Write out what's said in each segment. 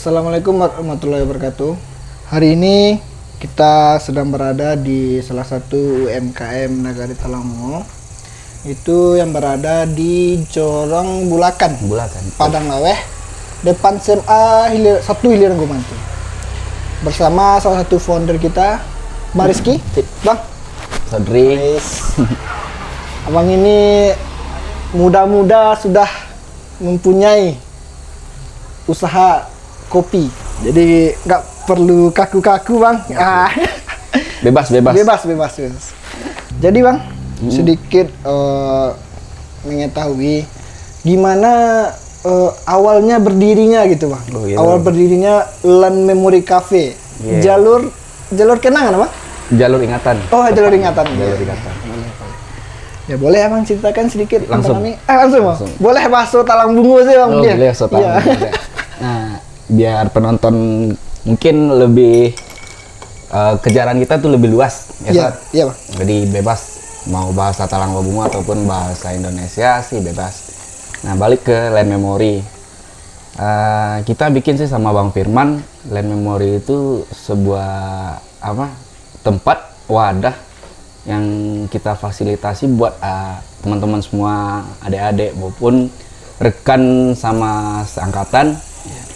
Assalamualaikum warahmatullahi wabarakatuh. Hari ini kita sedang berada di salah satu UMKM Nagari Talangmungo. Itu yang berada di Corong Bulakan, Padang Laweh, depan SMA Hiliran Gumanti. Bersama salah satu founder kita, Bang Rizky. Bang Sodri. Abang ini muda-muda sudah mempunyai usaha kopi, jadi nggak perlu kaku-kaku bang. Bebas. Jadi bang, sedikit mengetahui gimana awalnya berdirinya gitu bang. Awal berdirinya Land Memory Cafe. Jalur kenangan apa? Jalur ingatan. Oh, jalur ingatan. Ya boleh abang ceritakan sedikit langsung. Tentang ini. Langsung. Boleh bakso Talangbungo sih bang. Boleh bakso Talangbungo. Nah, biar penonton mungkin lebih kejaran kita tuh lebih luas ya. Iya bang. Jadi bebas mau bahasa Talangbungo ataupun bahasa Indonesia sih bebas. Nah, balik ke Land Memory. Kita bikin sih sama Bang Firman. Land Memory itu sebuah tempat wadah yang kita fasilitasi buat teman-teman semua, adik-adik maupun rekan sama seangkatan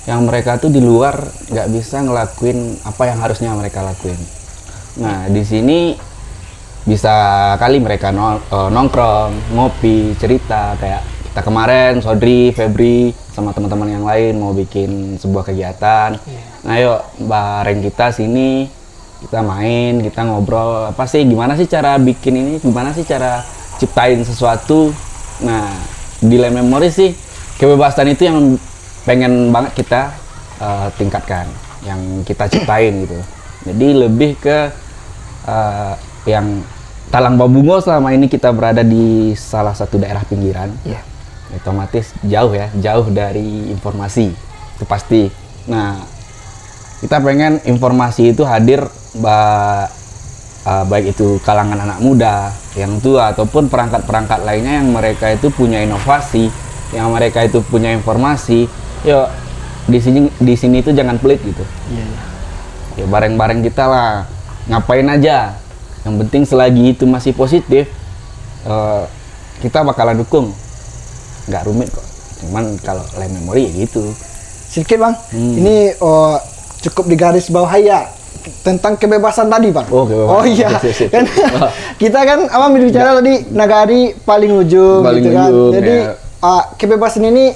yang mereka tuh di luar nggak bisa ngelakuin apa yang harusnya mereka lakuin. Nah, di sini bisa kali mereka nongkrong, ngopi, cerita kayak kita kemarin, Sodri, Febri sama teman-teman yang lain mau bikin sebuah kegiatan. Nah, yuk bareng kita sini, kita main, kita ngobrol apa sih, gimana sih cara bikin ini, gimana sih cara ciptain sesuatu. Nah, di Land Memory sih kebebasan itu yang pengen banget kita tingkatkan, yang kita ciptain gitu. Jadi lebih ke yang Talangbungo selama ini kita berada di salah satu daerah pinggiran. Otomatis jauh dari informasi itu pasti. Nah, kita pengen informasi itu hadir baik itu kalangan anak muda, yang tua ataupun perangkat-perangkat lainnya yang mereka itu punya inovasi, yang mereka itu punya informasi. Yuk di sini itu jangan pelit gitu. Ya bareng-bareng kita lah, ngapain aja. Yang penting selagi itu masih positif, kita bakalan dukung. Nggak rumit kok. Cuman kalau Land Memory ya gitu. Sedikit bang, ini cukup digaris bawahi ya tentang kebebasan tadi bang. Oh iya, kan kita kan berbicara tadi nagari paling ujung gitu kan. Jadi kebebasan ini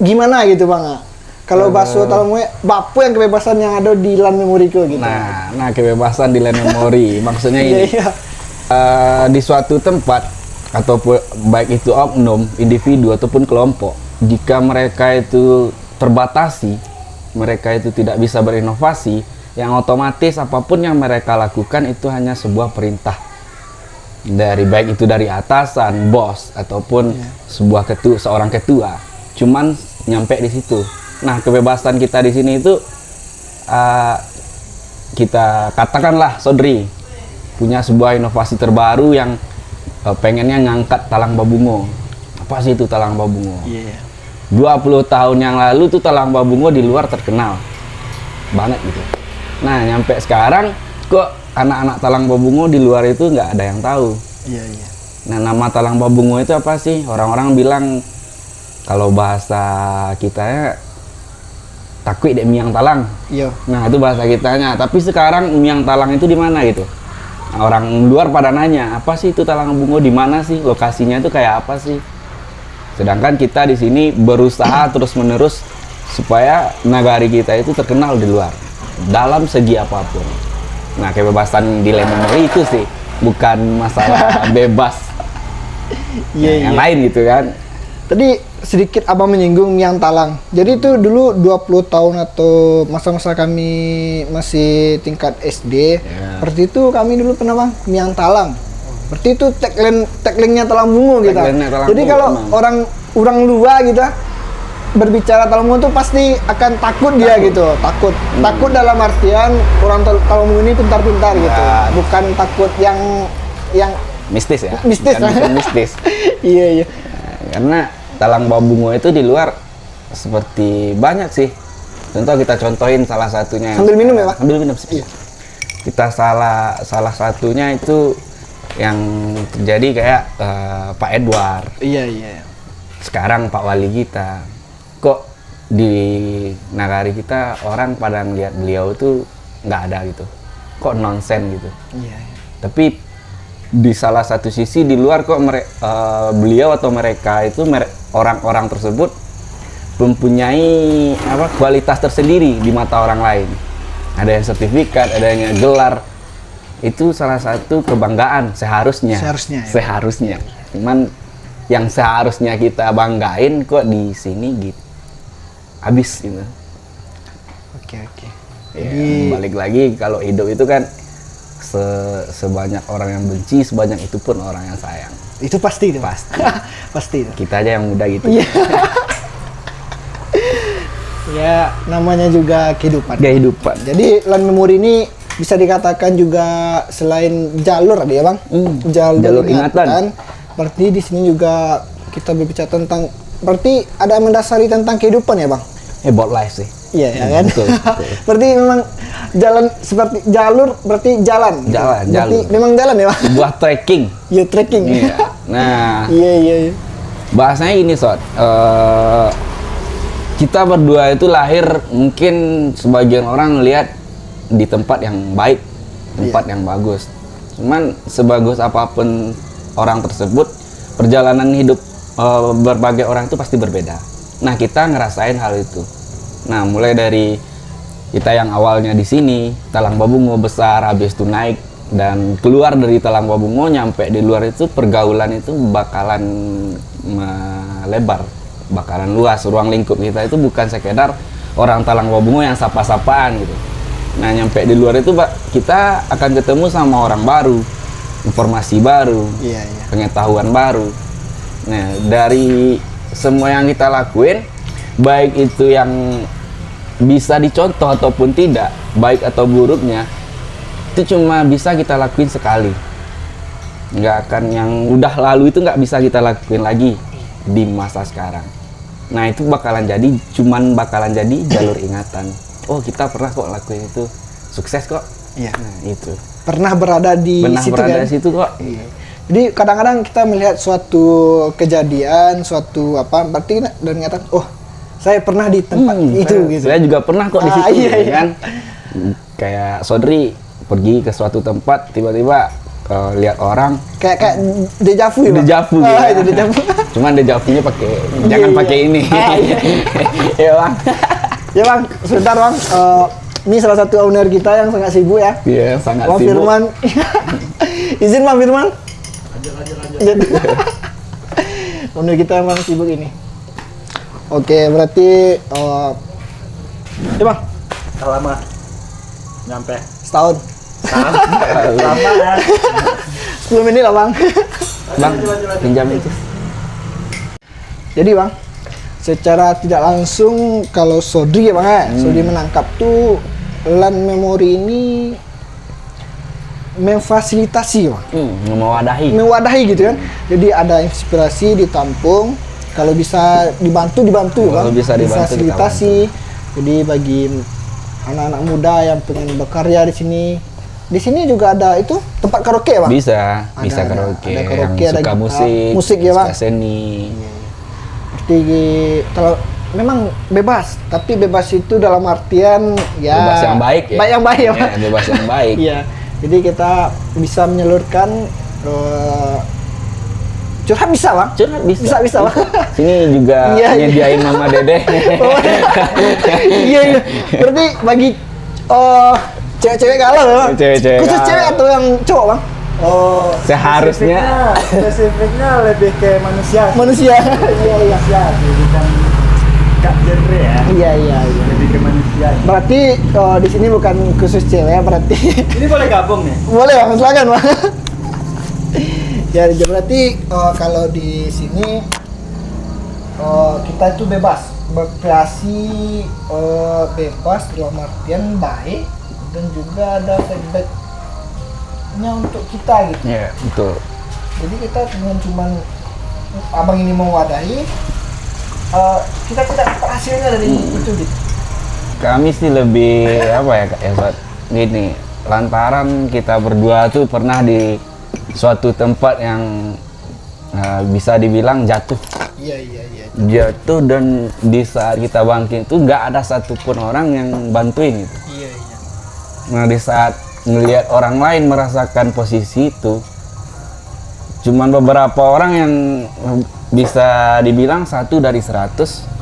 gimana gitu bang? Kalau bakso Talangbungo, bapu yang kebebasan yang ada di Land Memory gitu. Nah kebebasan di Land Memory maksudnya ini di suatu tempat ataupun baik itu oknum, individu ataupun kelompok, jika mereka itu terbatasi, mereka itu tidak bisa berinovasi, yang otomatis apapun yang mereka lakukan itu hanya sebuah perintah dari baik itu dari atasan, bos ataupun seorang ketua. Cuman nyampe di situ. Nah, kebebasan kita di sini itu kita katakanlah Sodri punya sebuah inovasi terbaru yang pengennya ngangkat Talangbungo. Apa sih itu Talangbungo? 20 tahun yang lalu tuh Talangbungo di luar terkenal banget gitu. Nah, nyampe sekarang kok anak-anak Talangbungo di luar itu nggak ada yang tahu. Nah, nama Talangbungo itu apa sih? Orang-orang bilang kalau bahasa kitanya takwi dek miang talang. Nah, itu bahasa kitanya. Tapi sekarang miang talang itu di mana gitu? Nah, orang luar pada nanya, apa sih itu Talangbungo, di mana sih? Lokasinya itu kayak apa sih? Sedangkan kita di sini berusaha terus-menerus supaya nagari kita itu terkenal di luar dalam segi apapun. Nah, kebebasan di Land Memory itu sih bukan masalah bebas yang lain gitu kan. Tadi sedikit abang menyinggung miang talang. Jadi itu dulu 20 tahun atau masa-masa kami masih tingkat SD, seperti itu kami dulu pernah bang miang talang. Berarti itu tagline-nya Talangbungo gitu. Jadi kalau orang luar gitu berbicara Talangbungo itu pasti akan takut dia gitu. Takut dalam artian orang Talangbungo ini pintar-pintar gitu. Bukan takut yang mistis ya. Mistis. Bukan mistis. Iya. Karena Talangbungo itu di luar seperti banyak sih Contoh kita contohin salah satunya. Sambil minum ya, Pak? Sambil minum sih. Iya. Kita salah satunya itu yang terjadi kayak Pak Edward. Iya, iya. Sekarang Pak Wali kita. Kok di nagari kita orang pada ngeliat beliau itu nggak ada gitu. Kok nonsen gitu. Iya, iya. Tapi di salah satu sisi di luar kok beliau atau mereka itu orang-orang tersebut mempunyai kualitas tersendiri di mata orang lain. Ada yang sertifikat, ada yang gelar. Itu salah satu kebanggaan seharusnya. Seharusnya, ya. Seharusnya. Cuman yang seharusnya kita banggain kok di sini gitu. Habis gitu. Oke, oke. Ya, Jadi balik lagi kalau hidup itu kan sebanyak orang yang benci, sebanyak itu pun orang yang sayang. itu pasti itu. Pasti. Pasti itu. Kita aja yang muda gitu. Iya. Ya, namanya juga kehidupan. Kehidupan. Jadi land memory ini bisa dikatakan juga selain jalur ada ya, Bang? Jalur ingatan. Berarti di sini juga kita berbicara tentang berarti ada mendasari tentang kehidupan ya, Bang? About life sih. Iya, ya kan? Betul, betul. Berarti memang jalan seperti jalur berarti jalan. Gitu. Jalan, Berarti jalur. memang jalan ya, Bang? Buah trekking. Ya trekking. Iya. Nah, Iya, iya, iya. bahasanya ini, Sot. Kita berdua itu lahir mungkin sebagian orang lihat di tempat yang baik, tempat yang bagus. Cuman sebagus apapun orang tersebut, perjalanan hidup berbagai orang itu pasti berbeda. Nah, kita ngerasain hal itu. Nah, mulai dari kita yang awalnya di sini, Talang Babungo besar, habis itu naik dan keluar dari Talang Babungo nyampe di luar itu pergaulan itu bakalan melebar, bakalan luas. Ruang lingkup kita itu bukan sekedar orang Talang Babungo yang sapa-sapaan gitu. Nah, nyampe di luar itu kita akan ketemu sama orang baru, informasi baru, Iya, iya. pengetahuan baru. Nah, dari semua yang kita lakuin, baik itu yang bisa dicontoh ataupun tidak, baik atau buruknya, itu cuma bisa kita lakuin sekali. Nggak akan yang udah lalu itu nggak bisa kita lakuin lagi di masa sekarang. Nah, itu bakalan jadi jalur ingatan. Oh, kita pernah kok lakuin itu, sukses kok. Iya. Nah, itu. Pernah berada di situ kan? di situ kok. Iya. Jadi kadang-kadang kita melihat suatu kejadian, suatu apa, berarti dan nyata, oh saya pernah di tempat itu gitu. Saya juga pernah kok di situ, Iya, gitu iya. kan. Kayak Sodri pergi ke suatu tempat, tiba-tiba lihat orang Kayak dejavu ya, Bang? dejavu gitu. Ah, itu dejavu. Cuman dejavunya pakai Iya, jangan iya. pakai ini. Ah, iya. Ya, Bang. Ya, Bang, sebentar, Bang. Ini salah satu owner kita yang sangat sibuk ya. Iya, sangat Bang sibuk. Firman. Izin Bang Firman. Lanjut. Owner kita emang sibuk ini. Oke, berarti ya, Bang, Lama nyampe setahun. lama ya 10 menit lah, Bang. Bang, pinjam itu. Jadi, Bang, secara tidak langsung kalau Sodri ya, Bang, Sodri menangkap tuh land memory ini memfasilitasi, Bang. Mewadahi gitu kan. Jadi ada inspirasi ditampung, kalau bisa dibantu Kalau Bang. bisa dibantu, Difasilitasi. Jadi bagi anak-anak muda yang pengen berkarya di sini juga ada itu tempat karaoke, Bang. Bisa Ada karaoke, karaoke, yang ada suka gitar, musik, musik ya, Bang. suka seni. Seperti kalau memang bebas, tapi bebas itu dalam artian ya Bebas yang baik ya. Baik yang baik ya, Iya, Bang. bebas yang baik. Iya. Jadi kita bisa menyalurkan curhat bisa, Bang. Curhat bisa. Bisa, Bang. Sini juga Iya, iya. nyediain Mama Dede. Oh, iya, iya. Berarti bagi cewek-cewek galau ya, Bang? Cewek-cewek Khusus galau. cewek atau yang cowok, Bang? oh Seharusnya. spesifiknya lebih ke manusia Manusia. Iya, iya. manusia sih, bukan gak genre ya, Iya, iya, iya. lebih ke manusia. Berarti di sini bukan khusus cewek, berarti Ini boleh gabung nih? boleh, Bang, silakan, Bang. Ya, berarti kalau di sini kita itu bebas berkreasi, bebas dalam artian baik, dan juga ada feedbacknya untuk kita gitu. Iya, betul. Jadi kita dengan cuman abang ini mewadahi, kita tidak dapat hasilnya dari itu gitu. Kami sih lebih apa ya Kak, ya Sob? Gini, lantaran kita berdua tuh pernah di suatu tempat yang bisa dibilang jatuh. Iya iya iya. Jatuh, dan di saat kita bangkit itu nggak ada satupun orang yang bantuin gitu. Iya iya. Nah di saat ngelihat orang lain merasakan posisi itu, cuman beberapa orang yang bisa dibilang 1 dari 100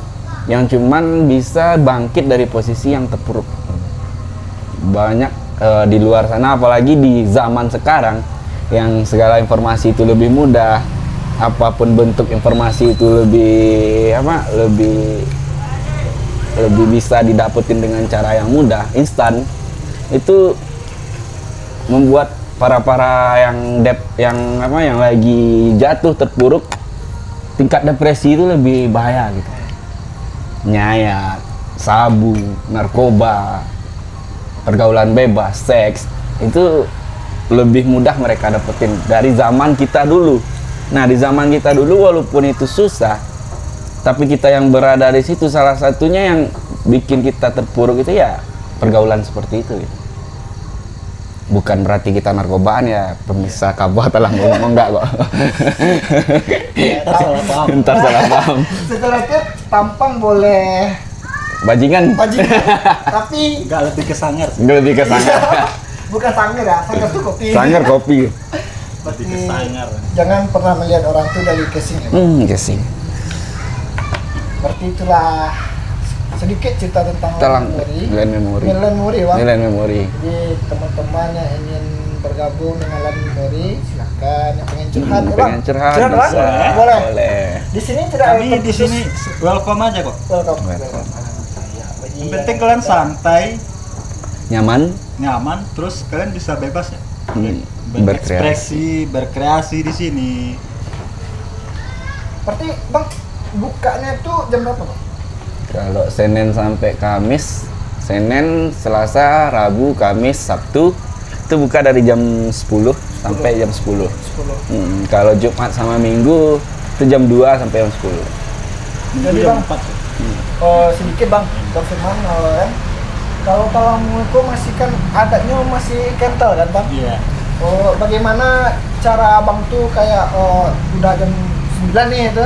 yang cuman bisa bangkit dari posisi yang terpuruk. Banyak di luar sana, apalagi di zaman sekarang yang segala informasi itu lebih mudah, apapun bentuk informasi itu lebih bisa didapetin dengan cara yang mudah, instan. Itu membuat para yang lagi jatuh terpuruk, tingkat depresi itu lebih bahaya gitu. Nyayat, sabu, narkoba, pergaulan bebas, seks, itu lebih mudah mereka dapetin dari zaman kita dulu. Nah di zaman kita dulu walaupun itu susah, tapi kita yang berada di situ, salah satunya yang bikin kita terpuruk itu ya pergaulan seperti itu gitu. Bukan berarti kita narkobaan ya, pemirsa kabah telah ngomong enggak kok. Ntar salah paham. Ntar salah paham. Setelah itu tampang boleh Bajingan. tapi Enggak, lebih ke sangar sih. Lebih ke sangar. bukan sanger ya, sanger tuh kopi. Sangar kopi. Lebih ke sangar. Jangan pernah melihat orang tuh dari casing ya. Casing. Berarti itulah sedikit cerita tentang Telang Land Memory. Land Memory, Bang. Land Memory. Jadi teman-teman yang ingin bergabung dengan Land Memory, silahkan. Yang pengen curhat, ya, Bang. Pengen curhat Bang? bisa. Boleh. Boleh. Di sini tidak Kami ada di sini welcome aja kok. welcome. Welcome. Yang penting kalian santai, Nyaman. nyaman, terus kalian bisa bebas ya. Berkreasi. Berkreasi di sini. Berarti Bang, bukanya itu jam berapa, Bang? Kalau Senin sampai Kamis, Senin, Selasa, Rabu, Kamis, Sabtu itu buka dari jam 10 sampai jam 10. 10. Kalau Jumat sama Minggu itu jam 2 sampai jam 10. Jadi, Jam Bang, 4. sedikit Bang, Bang Firman, kan? Kalau tawamuku masih kan adanya masih kental kan, Bang? Iya. Oh, bagaimana cara Abang tuh kayak udah jam 9 nih itu,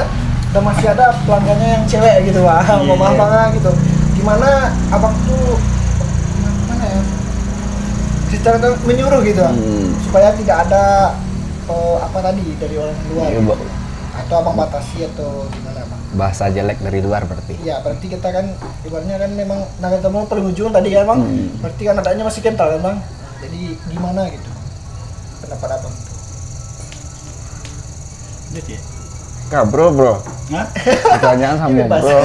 udah masih ada pelanggannya yang cewek gitu, Bang. Iya, Mau iya. banget gitu. Gimana Abang tuh gimana ya? Secara menyuruh gitu, Bang. Supaya tidak ada apa tadi dari orang luar. Iya, gitu. Bang. Atau Abang batasi atau gimana, Bang? Bahasa jelek dari luar berarti. Iya, berarti kita kan ibaratnya kan memang naga temu penghujung tadi kan, Bang. Berarti kan adanya masih kental kan, Bang. Jadi gimana gitu pendapat Abang tuh? Lihat ya. Kak bro, Hah? pertanyaan sama Bebas. bro.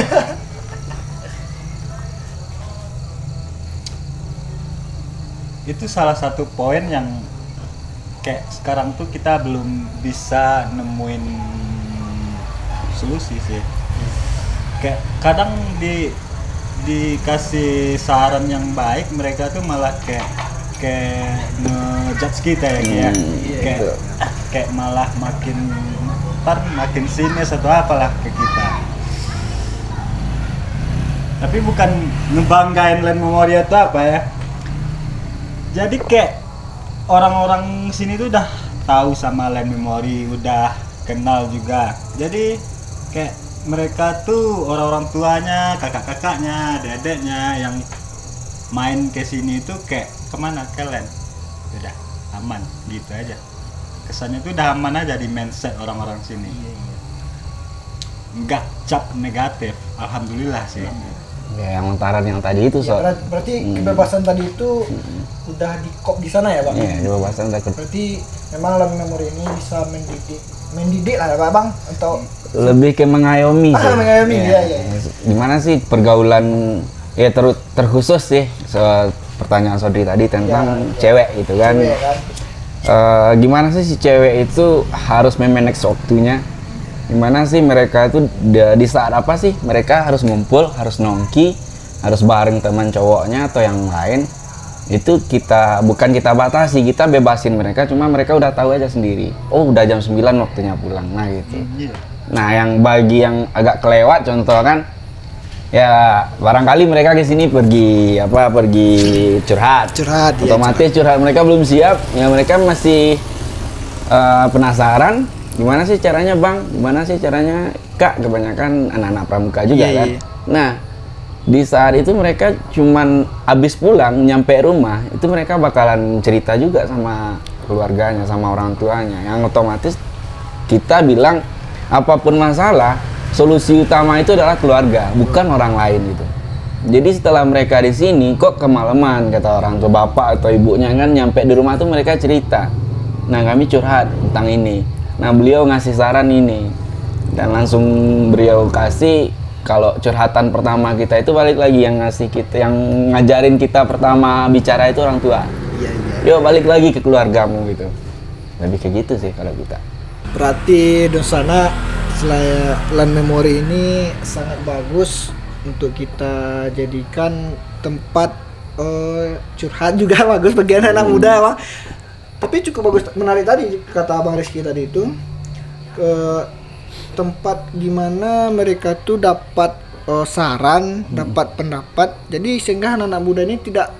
Itu salah satu poin yang kayak sekarang tuh kita belum bisa nemuin solusi sih. Kayak kadang dikasih saran yang baik, mereka tuh malah kayak ngejudge kita ya, kayak malah makin sinis atau apalah ke kita. Tapi bukan ngebanggain Land Memory itu apa ya. Jadi kayak orang-orang sini tuh udah tahu sama Land Memory, udah kenal juga. Jadi kayak mereka tuh orang-orang tuanya, kakak-kakaknya, dedeknya yang main ke sini tuh kayak kemana kalian? Udah aman gitu aja. Kesannya tuh udah aman aja di mindset orang-orang sini. Enggak cap negatif, alhamdulillah sih. Ya, yang lantaran yang tadi itu Ya, soal. berarti kebebasan tadi itu udah di-kop di sana ya, Bang? Iya, di bahasan udah Berarti memang Land Memory ini bisa mendidik lah ya, Bang, atau lebih ke mengayomi sih. mengayomi, iya. Gimana sih pergaulan ya terkhusus sih soal pertanyaan Sodri tadi tentang cewek gitu kan. cewek kan? Gimana sih si cewek itu harus memanage waktunya? Gimana sih mereka itu di saat apa sih mereka harus ngumpul, harus nongki, harus bareng teman cowoknya atau yang lain? Itu bukan kita batasi, kita bebasin mereka, cuma mereka udah tahu aja sendiri. Oh, udah jam 9 waktunya pulang. Nah, gitu. Iya. Nah, yang bagi yang agak kelewat contoh kan Ya, barangkali mereka ke sini pergi curhat. Curhat, iya, Otomatis curhat mereka belum siap, ya mereka masih penasaran gimana sih caranya Bang, gimana sih caranya Kak, kebanyakan anak-anak pramuka juga Iya, kan. iya. Nah, di saat itu mereka cuman habis pulang nyampe rumah, itu mereka bakalan cerita juga sama keluarganya, sama orang tuanya, yang otomatis kita bilang apapun masalah, solusi utama itu adalah keluarga, bukan orang lain gitu. Jadi setelah mereka di sini kok kemalaman, kata orang tua, bapak atau ibunya kan nyampe di rumah tuh mereka cerita. Nah, kami curhat tentang ini. Nah, beliau ngasih saran ini. Dan langsung beliau kasih, kalau curhatan pertama kita itu balik lagi yang ngasih kita, yang ngajarin kita pertama bicara itu orang tua. Iya. Yo balik lagi ke keluargamu gitu. Lebih kayak gitu sih kalau kita. Berarti Donsana selain land memory ini sangat bagus untuk kita jadikan tempat curhat juga bagus bagi anak-anak muda, Bang. Tapi cukup bagus, menarik tadi kata Bang Rizky tadi itu, ke tempat gimana mereka tuh dapat saran, dapat pendapat. Jadi sehingga anak-anak muda ini tidak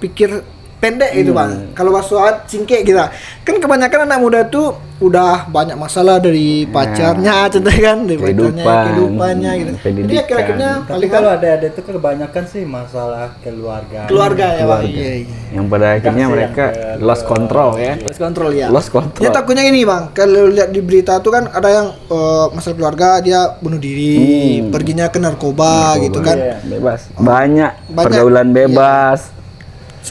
pikir pendek gitu, Bang. Kalau bahasa singkek gitu. Kan kebanyakan anak muda tuh udah banyak masalah dari pacarnya, contohnya kan, dari pacarnya, kehidupannya gitu. Jadi akhir-akhirnya Tapi kalau ada itu kebanyakan sih masalah keluarga ya, Bang. Keluarga. Iya. Yang pada akhirnya Kasih mereka yang ke- lost control ya. Lost control ya. Lost control. Ya takutnya ini, Bang. Kalau lihat di berita tuh kan ada yang masalah keluarga dia bunuh diri, perginya ke narkoba gitu kan. Iya. Bebas. Banyak Banyak. pergaulan bebas.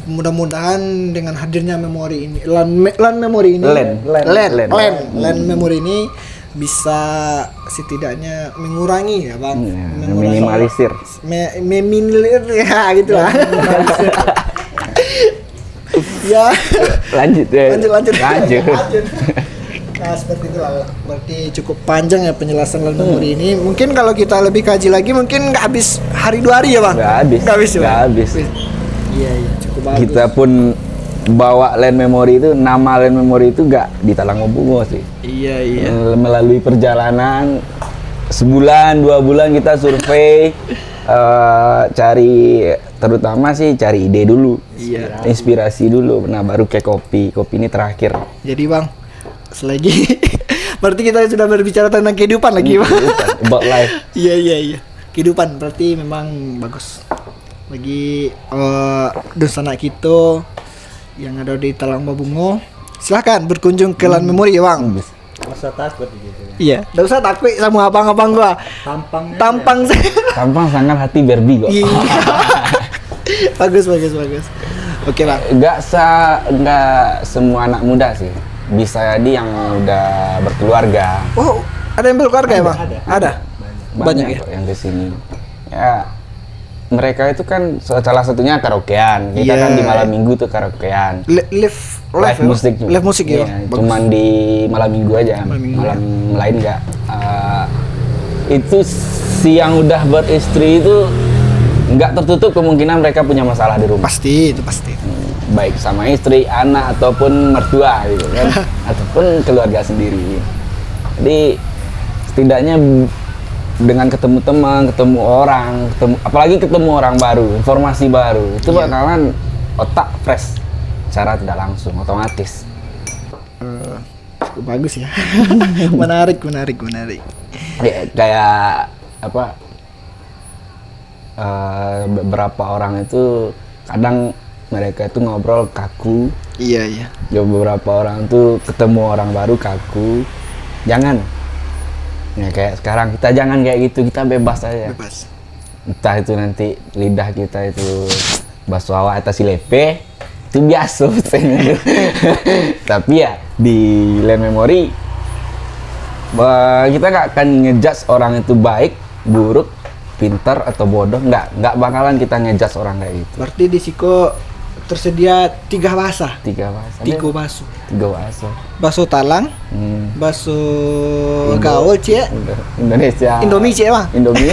Mudah-mudahan dengan hadirnya memori ini, land memory ini, land memory ini bisa setidaknya mengurangi ya, Bang. Iya, Mengurangi- minimalisir. meminilir ya gitu lah. Ya. Lanjut ya. Lanjut. Lanjut. Nah, seperti itu lah. Berarti cukup panjang ya penjelasan land memory ini. Mungkin kalau kita lebih kaji lagi mungkin nggak habis hari 2 hari ya, Bang. Nggak habis. Nggak habis ya, Nggak Bang? habis. Iya, cukup bagus. Kita pun bawa land memory itu, nama land memory itu nggak di Talangbungo sih. Iya. Melalui perjalanan sebulan 2 bulan kita survei, cari, terutama sih cari ide dulu, Iya. inspirasi dulu. Nah baru kayak kopi ini terakhir. Jadi, Bang, selagi berarti kita sudah berbicara tentang kehidupan lagi, Bang. About life. Iya. Kehidupan berarti memang bagus. Bagi Donsana kita yang ada di Talangbungo, silahkan berkunjung ke land memory ya, Bang. Masa takut gitu ya. Iya, nggak usah takut sama abang-abang gua. Tampangnya Tampang saya. Tampang sangat, hati berbi kok. Iya. bagus. Oke, Bang. Nggak semua anak muda sih. Bisa jadi yang udah berkeluarga. Oh, ada yang berkeluarga ya, Bang? Ada. Banyak ya? kok yang kesini. Ya mereka itu kan salah satunya karaokean. Kita Iya. kan di malam minggu tuh karaokean. Live Live musik. Live musik ya. Iya, Bagus. cuman di malam minggu aja. Malam minggu malam lain enggak. Itu si yang udah beristri itu nggak tertutup kemungkinan mereka punya masalah di rumah. Pasti, itu pasti. Baik sama istri, anak ataupun mertua gitu kan, ataupun keluarga sendiri. Jadi setidaknya dengan ketemu teman, apalagi ketemu orang baru, informasi baru, itu bakalan otak fresh secara tidak langsung, otomatis. Cukup bagus ya. menarik. Ya, kayak apa? Beberapa orang itu kadang mereka itu ngobrol kaku. Iya. Ya, beberapa orang tuh ketemu orang baru kaku. Jangan. Ya kayak sekarang kita jangan kayak gitu, kita bebas aja. Bebas. Entah itu nanti lidah kita itu bakso awak atau silepe, itu biasa. Tapi ya di land memory kita nggak akan ngejudge orang itu baik, buruk, pintar atau bodoh, nggak bakalan kita ngejudge orang kayak gitu. Berarti di Siko tersedia 3 bahasa. 3 bahasa. 3 bahasa. 3 bahasa. Bahasa Talang, bahasa gaul, Cie. Indonesia. Indomie, Cie, Bang. Indomie.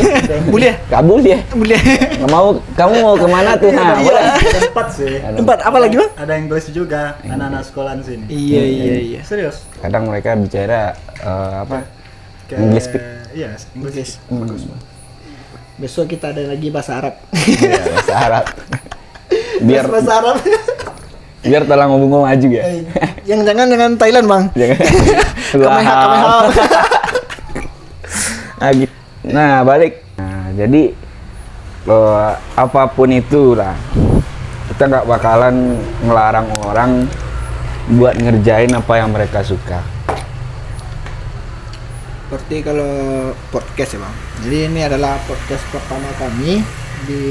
Boleh? Kabul ya. Boleh. Nggak mau, kamu mau kemana tuh? Nah, boleh. Ada 4 sih. Tempat apa lagi, Bang? Ada English juga, anak-anak sekolahan sini. Iya. Serius? Kadang mereka bicara apa? Kayak- English speak. Iya, English. Bagus. Besok kita ada lagi bahasa Arab. Iya, bahasa Arab. Biar bahasa Arab. biar talang ngomong maju ya. Yang jangan dengan Thailand, Bang. Jangan. Kameha kameha. Nah, gitu. Nah, balik. Nah, jadi apapun itu lah, kita nggak bakalan ngelarang orang buat ngerjain apa yang mereka suka. Seperti kalau podcast ya, Bang. Jadi ini adalah podcast pertama kami di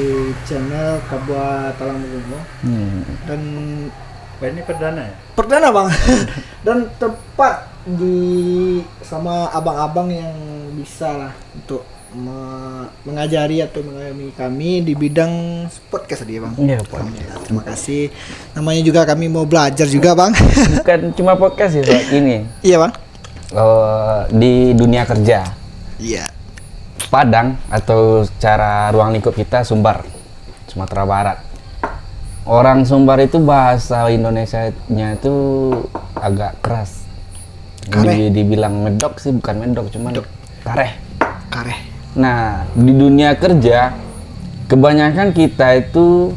channel Kabua Talang Bungo. Dan Ini perdana ya? perdana, Bang. Dan tepat di sama abang-abang yang bisa lah untuk mengajari atau mengayomi kami di bidang podcast tadi ya, Bang. Iya, Alhamdulillah, terima kasih. Namanya juga kami mau belajar juga, Bang. Bukan cuma podcast ya, Sob. Ini Iya, Bang. di dunia kerja. Iya. Padang atau secara ruang lingkup kita Sumbar, Sumatera Barat. Orang Sumbar itu bahasa Indonesianya itu agak keras. Kareh. Dibilang medok sih, bukan medok, cuman kareh. Kareh. Nah, di dunia kerja kebanyakan kita itu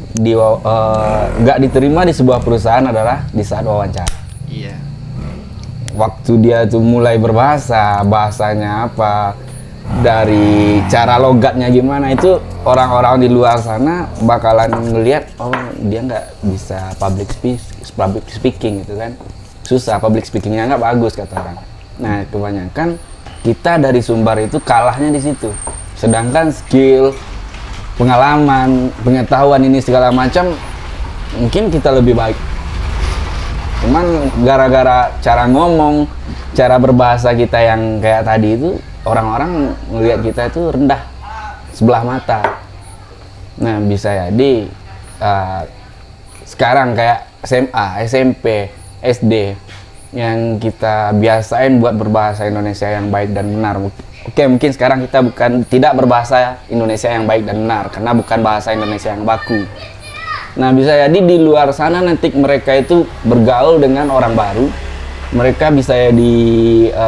nggak diterima di sebuah perusahaan adalah di saat wawancara. Iya. Waktu dia tuh mulai berbahasa, bahasanya apa, dari cara logatnya gimana, itu orang-orang di luar sana bakalan ngelihat, oh dia nggak bisa public speaking gitu kan, susah, public speakingnya nggak bagus kata orang. Nah, kebanyakan kita dari Sumbar itu kalahnya di situ, sedangkan skill, pengalaman, pengetahuan ini segala macam mungkin kita lebih baik. Cuman gara-gara cara ngomong, cara berbahasa kita yang kayak tadi itu, orang-orang melihat kita itu rendah, sebelah mata. Nah, bisa jadi sekarang kayak SMA, SMP, SD yang kita biasain buat berbahasa Indonesia yang baik dan benar. Oke, mungkin sekarang kita tidak berbahasa Indonesia yang baik dan benar karena bukan bahasa Indonesia yang baku. Nah, bisa jadi di luar sana nanti mereka itu bergaul dengan orang baru. Mereka bisa jadi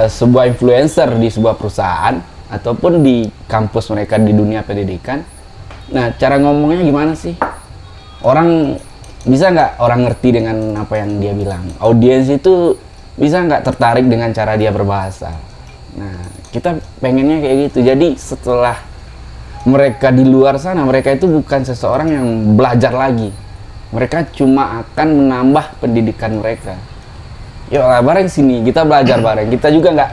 sebuah influencer di sebuah perusahaan ataupun di kampus mereka di dunia pendidikan. Nah, cara ngomongnya gimana sih? Orang bisa nggak orang ngerti dengan apa yang dia bilang? Audiens itu bisa nggak tertarik dengan cara dia berbahasa? Nah, kita pengennya kayak gitu. Jadi setelah mereka di luar sana, mereka itu bukan seseorang yang belajar lagi. Mereka cuma akan menambah pendidikan mereka. Yuk lah, bareng sini, kita belajar bareng. Kita juga nggak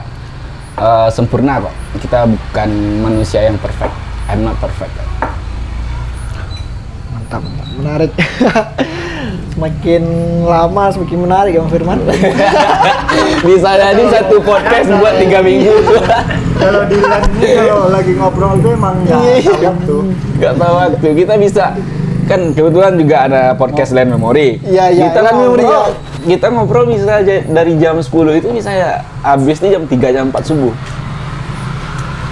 sempurna kok. Kita bukan manusia yang perfect. I'm not perfect. Mantap, menarik. Semakin lama semakin menarik ya, Bang Firman. Bisa jadi satu podcast buat 3 minggu. Kalau di LAN ini kalau lagi ngobrol tuh emang nggak tahu waktu. Nggak tahu waktu. Kita bisa, kan kebetulan juga ada podcast Land Memory. Iya, iya. Kita kan Memory, ngobrol, ya. kita ngobrol bisa aja dari jam 10 itu bisa ya habis di jam 3 jam 4 subuh.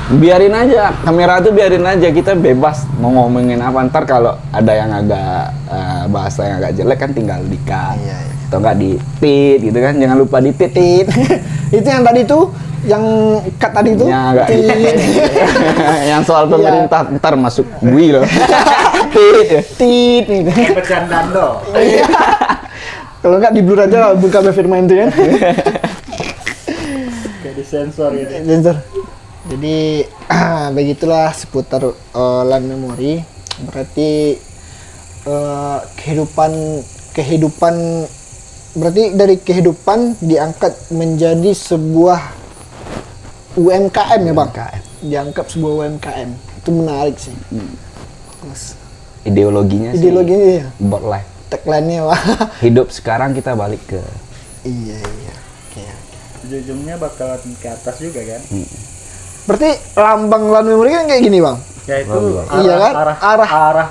Biarin aja, kamera tuh biarin aja, kita bebas mau ngomongin apa. Ntar kalau ada yang agak bahasa yang agak jelek kan tinggal di-cut. Iya, iya. Atau enggak di-tit gitu kan, jangan lupa di-tit. Itu yang tadi tuh, yang cut tadi tuh. Yang agak Tit. yang soal pemerintah ntar masuk bui loh. Tit. Tit nih. Bercandaan dong. Kalau nggak di blur aja buka Firman itu kan. Kayak disensor gitu. Sensor. Jadi begitulah seputar LAN Memory. Berarti kehidupan berarti dari kehidupan diangkat menjadi sebuah UMKM ya, Bang. Dianggap sebuah UMKM. Itu menarik sih. Terus Ideologinya ideologinya sih ya. about life. Tagline-nya, Wah. Hidup sekarang kita balik ke Iya, iya. Oke. Ujung-ujungnya bakalan ke atas juga kan. Berarti lambang LAN Memory kan kayak gini, Bang. Ya itu Bagus. Iya kan? arah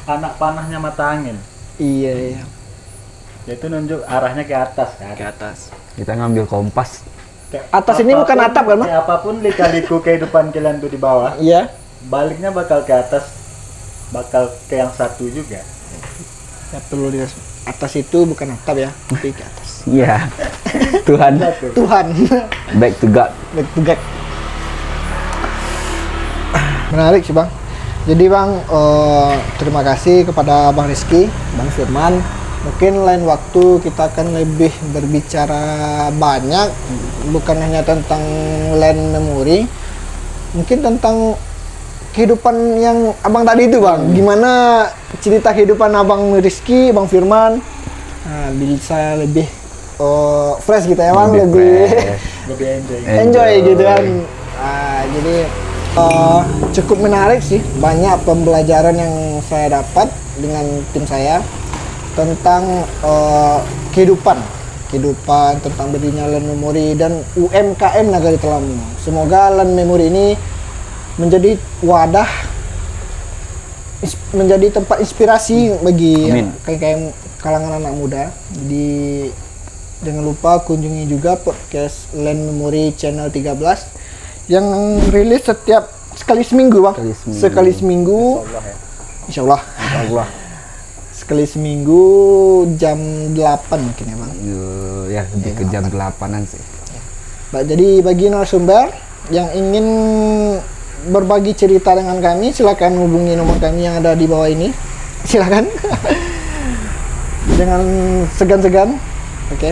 anak panahnya mata angin. Iya, iya. Itu nunjuk arahnya ke atas kan. Ke atas. kita ngambil kompas. Kayak Atas ini bukan atap kan, Bang? kayak apapun lika-liku kehidupan kalian tuh di bawah, Iya. baliknya bakal ke atas, bakal ke yang satu juga. Ya perlu di atas itu bukan atap ya, tapi ke atas. Iya. Tuhan, Satu. Tuhan. back to God. Back to back. Menarik sih, Bang. Jadi Bang, terima kasih kepada Bang Rizky, Bang Firman. Mungkin lain waktu kita akan lebih berbicara banyak, bukan hanya tentang land memory, mungkin tentang kehidupan yang abang tadi itu Bang. Gimana cerita kehidupan abang Rizky, Bang Firman, nah, bisa lebih fresh gitu ya Bang, lebih fresh. Lebih enjoy. enjoy gitu kan. Jadi cukup menarik sih, banyak pembelajaran yang saya dapat dengan tim saya tentang kehidupan tentang berdirinya Land Memory dan UMKM Nagari Telamu. Semoga Land Memory ini menjadi wadah, menjadi tempat inspirasi bagi Amin. kayak kalangan anak muda. Jadi jangan lupa kunjungi juga podcast Land Memory Channel 13 yang rilis setiap sekali seminggu Bang. Sekali seminggu. Insyaallah. Allah. Sekali seminggu jam 8 mungkin ya Bang. Ya lebih ke jam 8-an sih. Jadi bagi narasumber yang ingin berbagi cerita dengan kami, silakan hubungi nomor kami yang ada di bawah ini. Silakan. Jangan segan-segan. Oke,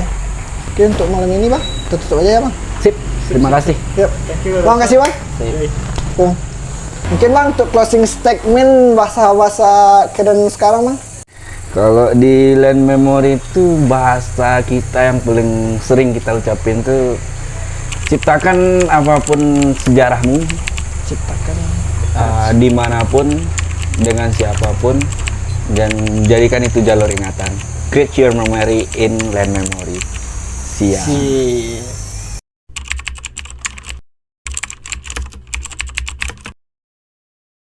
untuk malam ini Bang, tutup aja ya Bang. Sip. Terima kasih. Yuk. Thank you. Bang, kasih Bang. Sip. Tuh. Mungkin Bang untuk closing statement bahasa keren sekarang Bang. Kalau di Land Memory itu bahasa kita yang paling sering kita ucapin tuh ciptakan apapun sejarahmu, Ciptakan dimanapun, dengan siapapun, dan jadikan itu jalur ingatan. Create your memory in Land Memory. Siap. si